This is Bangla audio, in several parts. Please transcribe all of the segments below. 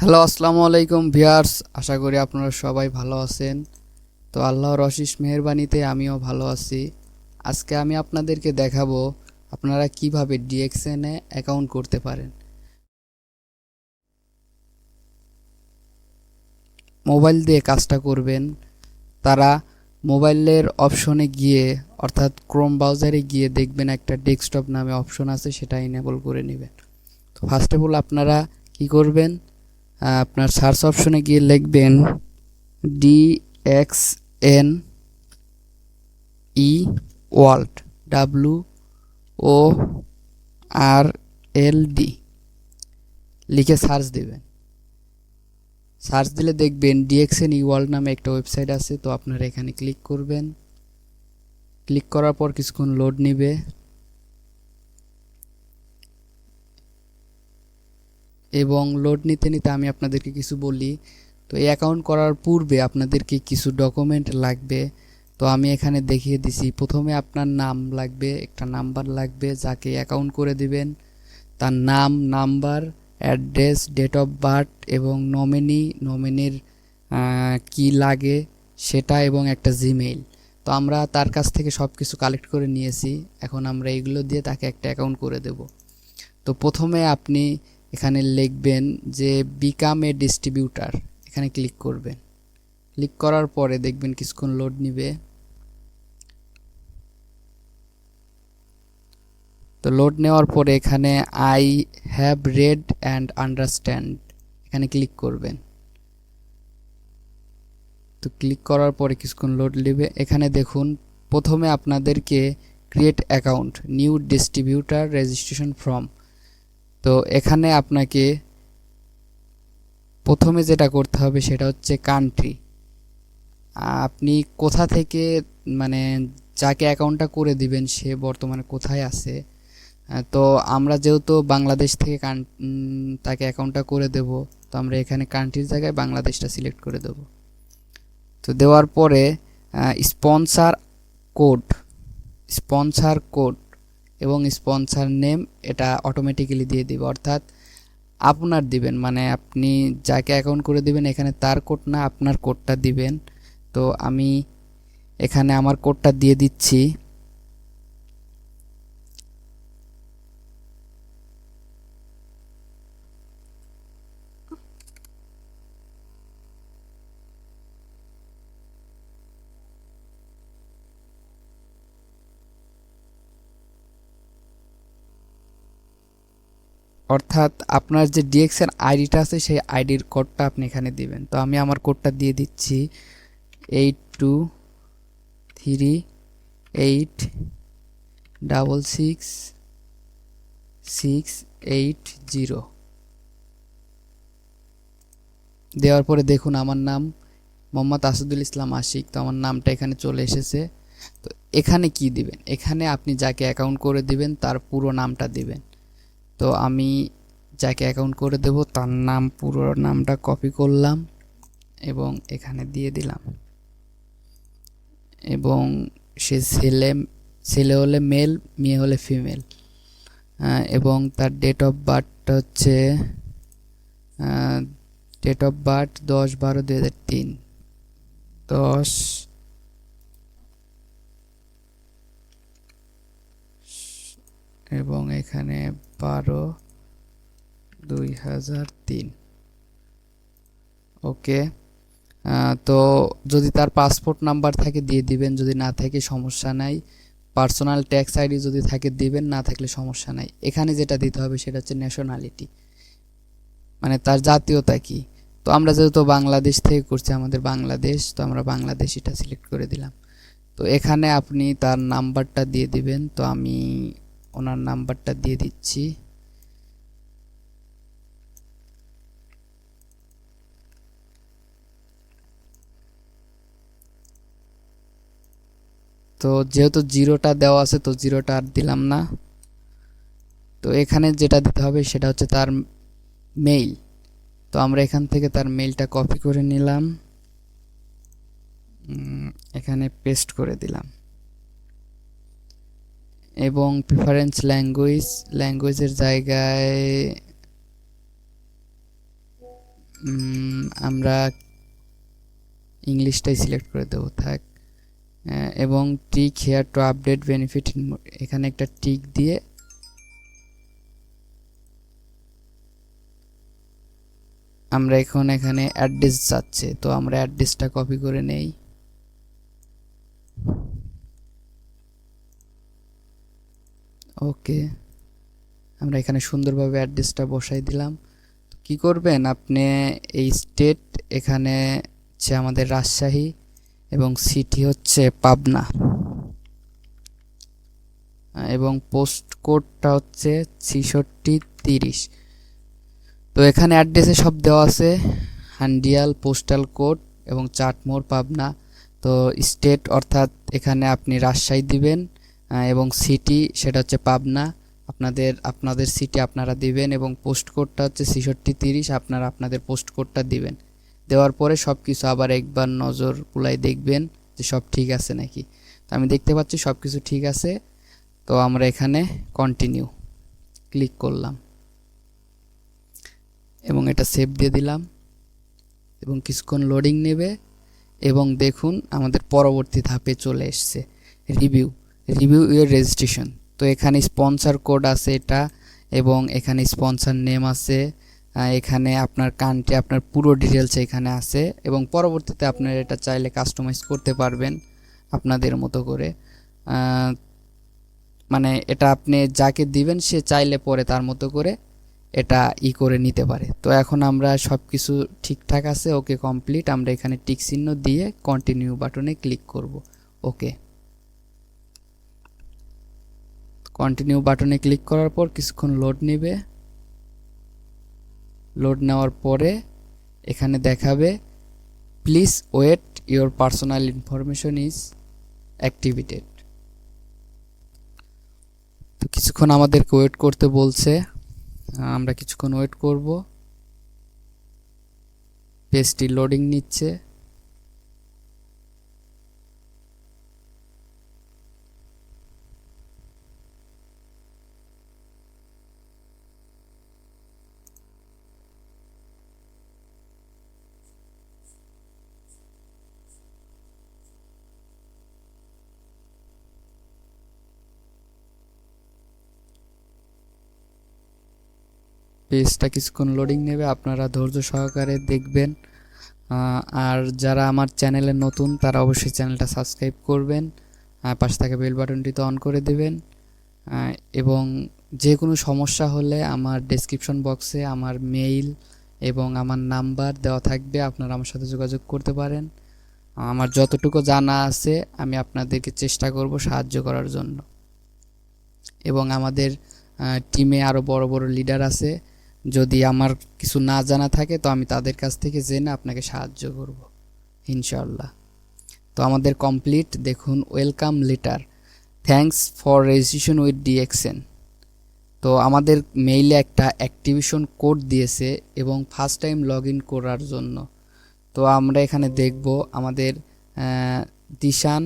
হ্যালো, আসসালামু আলাইকুম ভিউয়ার্স। আশা করি আপনারা সবাই ভালো আছেন। তো আল্লাহর অশেষ মেহেরবানিতে আমিও ভালো আছি। আজকে আমি আপনাদেরকে দেখাবো আপনারা কিভাবে ডিএক্সএনে অ্যাকাউন্ট করতে পারেন। মোবাইল দিয়ে কাজটা করবেন। তারা মোবাইলের অপশনে গিয়ে অর্থাৎ ক্রোম ব্রাউজারে গিয়ে দেখবেন একটা ডেস্কটপ নামে অপশন আছে, সেটা ইনেবল করে নেবেন। তো ফার্স্ট অফ অল আপনারা কি করবেন, আপনার সার্চ অপশনে গিয়ে লিখবেন DXN ওয়ার্ল্ড, WORLD লিখে সার্চ দেবেন। সার্চ দিলে দেখবেন ডিএক্সএন ওয়ার্ল্ড নামে একটা ওয়েবসাইট আছে। তো আপনারা এখানে ক্লিক করবেন। ক্লিক করার পর কিছুক্ষণ লোড নিবে এবং লোড নিতে নিতে আমি আপনাদেরকে কিছু বলি। তো এই অ্যাকাউন্ট করার পূর্বে আপনাদেরকে কিছু ডকুমেন্ট লাগবে। তো আমি এখানে দেখিয়ে দিছি। প্রথমে আপনার নাম লাগবে, একটা নাম্বার লাগবে, যাকে অ্যাকাউন্ট করে দিবেন তার নাম, number, address, date of birth এবং নমিনির কি লাগে সেটা এবং একটা জিমেইল। তো আমরা তার কাছ থেকে সব কিছু কালেক্ট করে নিয়েছি। এখন আমরা এগুলো দিয়ে তাকে একটা অ্যাকাউন্ট করে দেব। তো প্রথমে আপনি এখানে লিখবেন যে বিকাম এ ডিস্ট্রিবিউটার, এখানে ক্লিক করবেন। ক্লিক করার পরে দেখবেন কিছুক্ষণ লোড নিবে। তো লোড নেওয়ার পরে এখানে I have read and understand এখানে ক্লিক করবেন। তো ক্লিক করার পরে কিছুক্ষণ লোড নেবে। এখানে দেখুন প্রথমে আপনাদেরকে create account, new distributor registration form. তো এখানে আপনাকে প্রথমে যেটা করতে হবে সেটা হচ্ছে কান্ট্রি। আপনি কোথা থেকে, মানে যাকে অ্যাকাউন্টটা করে দিবেন সে বর্তমানে কোথায় আছে। তো আমরা যেহেতু বাংলাদেশ থেকে তাকে অ্যাকাউন্টটা করে দেব, তো আমরা এখানে কান্ট্রির জায়গায় বাংলাদেশটা সিলেক্ট করে দেব। তো দেওয়ার পরে স্পন্সর কোড স্পন্সর কোড এবং স্পন্সর নেম এটা অটোমেটিক্যালি দিয়ে দিবে, অর্থাৎ আপনার দিবেন, মানে আপনি যাকে অ্যাকাউন্ট করে দিবেন এখানে তার কোড না, আপনার কোডটা দিবেন। তো আমি এখানে আমার কোডটা দিয়ে দিচ্ছি। অর্থাৎ আপনার যে ডিএক্সএন আইডিটা আছে সেই আইডির কোডটা আপনি এখানে দিবেন। তো আমি আমার কোডটা দিয়ে দিচ্ছি 8238666680। দেওয়ার পরে দেখুন আমার নাম মোহাম্মদ আসাদুল ইসলাম আশিক। তো আমার নামটা এখানে চলে এসেছে। তো এখানে কি দিবেন, এখানে আপনি যাকে অ্যাকাউন্ট করে দিবেন তার পুরো নামটা দিবেন। তো আমি যাকে অ্যাকাউন্ট করে দেব তার নাম, পুরো নামটা কপি করলাম এবং এখানে দিয়ে দিলাম। এবং সে ছেলে হলে মেল, মেয়ে হলে ফিমেল। এবং তার ডেট অফ বার্থটা হচ্ছে ডেট অফ বার্থ 10/12/2003, 10 এবং এখানে 12/2003। ওকে। তো যদি তার পাসপোর্ট নাম্বার থাকে দিয়ে দিবেন, যদি না থাকে সমস্যা নাই। পার্সোনাল ট্যাক্স আইডি যদি থাকে দিবেন, না থাকলে সমস্যা নাই। এখানে যেটা দিতে হবে সেটা হচ্ছে ন্যাশনালিটি, মানে তার জাতীয়তা কি। তো আমরা যেহেতু বাংলাদেশ থেকে করছি, আমাদের বাংলাদেশ, তো আমরা বাংলাদেশিটা সিলেক্ট করে দিলাম। তো এখানে আপনি তার নাম্বারটা দিয়ে দিবেন। তো আমি ওনার নাম্বারটা দিয়ে দিচ্ছি। তো যেহেতু জিরোটা দেওয়া আছে তো জিরোটা আর দিলাম না। তো এখানে যেটা দিতে হবে সেটা হচ্ছে তার মেইল। তো আমরা এখান থেকে তার মেইলটা কপি করে নিলাম, এখানে পেস্ট করে দিলাম। এবং প্রিফারেন্স ল্যাঙ্গুয়েজের জায়গায় আমরা ইংলিশটাই সিলেক্ট করে দেবো থাক। এবং tick hair to update benefit, এখানে একটা টিক দিয়ে আমরা এখন এখানে অ্যাড্রেস যাচ্ছে, তো আমরা অ্যাড্রেসটা কপি করে নেই। ওকে, আমরা এখানে সুন্দরভাবে অ্যাড্রেসটা বসাই দিলাম। কি করবেন আপনি, এই স্টেট এখানে হচ্ছে আমাদের রাজশাহী এবং সিটি হচ্ছে পাবনা, এবং পোস্ট কোডটা হচ্ছে 6630। তো এখানে অ্যাড্রেসে সব দেওয়া আছে, হান্ডিয়াল পোস্টাল কোড এবং চাটমোড় পাবনা। তো স্টেট অর্থাৎ এখানে আপনি রাজশাহী দিবেন, এবং সিটি সেটা হচ্ছে পাবনা, আপনাদের সিটি আপনারা দিবেন, এবং পোস্ট কোডটা হচ্ছে 6630, আপনারা আপনাদের পোস্ট কোডটা দিবেন। দেওয়ার পরে সব কিছু আবার একবার নজর বুলাই দেখবেন যে সব ঠিক আছে নাকি। তো আমি দেখতে পাচ্ছি সব কিছু ঠিক আছে। তো আমরা এখানে কন্টিনিউ ক্লিক করলাম এবং এটা সেভ দিয়ে দিলাম, এবং কিছুক্ষণ লোডিং নেবে। এবং দেখুন আমাদের পরবর্তী ধাপে চলে এসছে রিভিউ ইউর রেজিস্ট্রেশন। তো এখানে স্পন্সর কোড আছে এটা, এবং এখানে স্পন্সর নেম আছে, এখানে আপনার কান্ট্রি, আপনার পুরো ডিটেলস এখানে আছে, এবং পরবর্তীতে আপনারা এটা চাইলে কাস্টমাইজ করতে পারবেন আপনাদের মতো করে। মানে এটা আপনি যাকে দিবেন সে চাইলে পরে তার মতো করে এটা করে নিতে পারে। তো এখন আমরা সব কিছু ঠিকঠাক আছে, ওকে কমপ্লিট। আমরা এখানে টিক চিহ্ন দিয়ে কন্টিনিউ বাটনে ক্লিক করব। ওকে, কন্টিনিউ বাটনে ক্লিক করার পর কিছুক্ষণ লোড নেবে। লোড নেওয়ার পরে এখানে দেখাবে please wait, your personal information is activated. তো কিছুক্ষণ আমাদেরকে ওয়েট করতে বলছে, আমরা কিছুক্ষণ ওয়েট করব। পেজটি লোডিং নিচ্ছে। পেজটা কিছুক্ষণ লোডিং নেবে, আপনারা ধৈর্য সহকারে দেখবেন। আর যারা আমার চ্যানেলে নতুন তারা অবশ্যই চ্যানেলটা সাবস্ক্রাইব করবেন, পাশে থাকা বেল বাটনটিতে অন করে দেবেন। এবং যে কোনো সমস্যা হলে আমার ডেসক্রিপশন বক্সে আমার মেইল এবং আমার নাম্বার দেওয়া থাকবে, আপনারা আমার সাথে যোগাযোগ করতে পারেন। আমার যতটুকু জানা আছে আমি আপনাদেরকে চেষ্টা করব সাহায্য করার জন্য। এবং আমাদের টিমে আরও বড় বড় লিডার আছে, যদি আমার কিছু না জানা থাকে তো আমি তাদের কাছ থেকে জেনে আপনাকে সাহায্য করব ইনশাআল্লাহ। তো আমাদের কমপ্লিট, দেখুন welcome letter, thanks for registration with DXN. তো আমাদের মেইলে একটা অ্যাক্টিভেশন কোড দিয়েছে এবং ফার্স্ট টাইম লগ ইন করার জন্য। তো আমরা এখানে দেখব আমাদের দিশান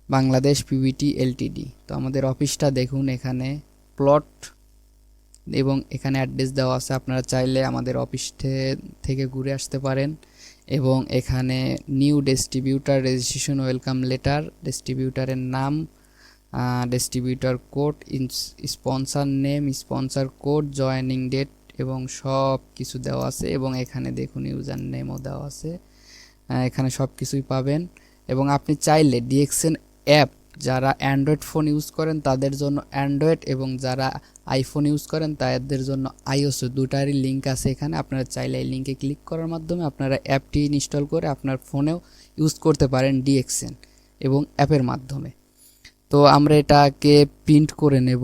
বাংলাদেশ পিভিটি এলটিডি। তো আমাদের অফিসটা দেখুন, এখানে প্লট এবং এখানে অ্যাড্রেস দেওয়া আছে, আপনারা চাইলে আমাদের অফিস থেকে ঘুরে আসতে পারেন। এবং এখানে new distributor registration welcome letter, ডিস্ট্রিবিউটারের নাম, distributor code, sponsor name, sponsor code, joining date এবং সব কিছু দেওয়া আছে। এবং এখানে দেখুন ইউজার নেমও দেওয়া আছে, এখানে সব কিছুই পাবেন। এবং আপনি চাইলে ডিএক্সএন অ্যাপ যারা অ্যান্ড্রয়েড ফোন ইউজ করেন তাদের জন্য অ্যান্ড্রয়েড, এবং যারা আইফোন ইউজ করেন তাদের জন্য আইওএস, দুটারই লিঙ্ক আছে এখানে। আপনারা চাইলে এই লিঙ্কে ক্লিক করার মাধ্যমে আপনারা অ্যাপটি ইনস্টল করে আপনার ফোনেও ইউজ করতে পারেন ডিএক্সএন এবং অ্যাপের মাধ্যমে। তো আমরা এটাকে প্রিন্ট করে নেব।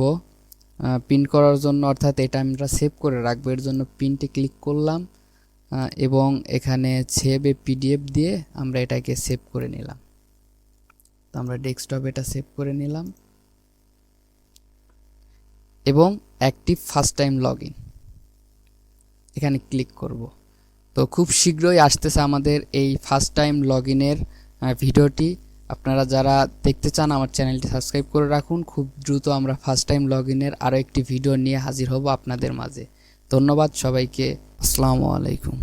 প্রিন্ট করার জন্য অর্থাৎ এটা আমরা সেভ করে রাখবো, এর জন্য প্রিন্টে ক্লিক করলাম এবং এখানে সেভ এ পিডিএফ দিয়ে আমরা এটাকে সেভ করে নিলাম। তো আমরা ডেস্কটপে এটা সেভ করে নিলাম এবং active first time log in এখানে ক্লিক করব। তো খুব শীঘ্রই আসতেছে আমাদের এই ফার্স্ট টাইম লগ ইনের ভিডিওটি। আপনারা যারা দেখতে চান আমার চ্যানেলটি সাবস্ক্রাইব করে রাখুন। খুব দ্রুত আমরা ফার্স্ট টাইম লগ ইনের আরও একটি ভিডিও নিয়ে হাজির হব আপনাদের মাঝে। ধন্যবাদ সবাইকে, আসসালামু আলাইকুম।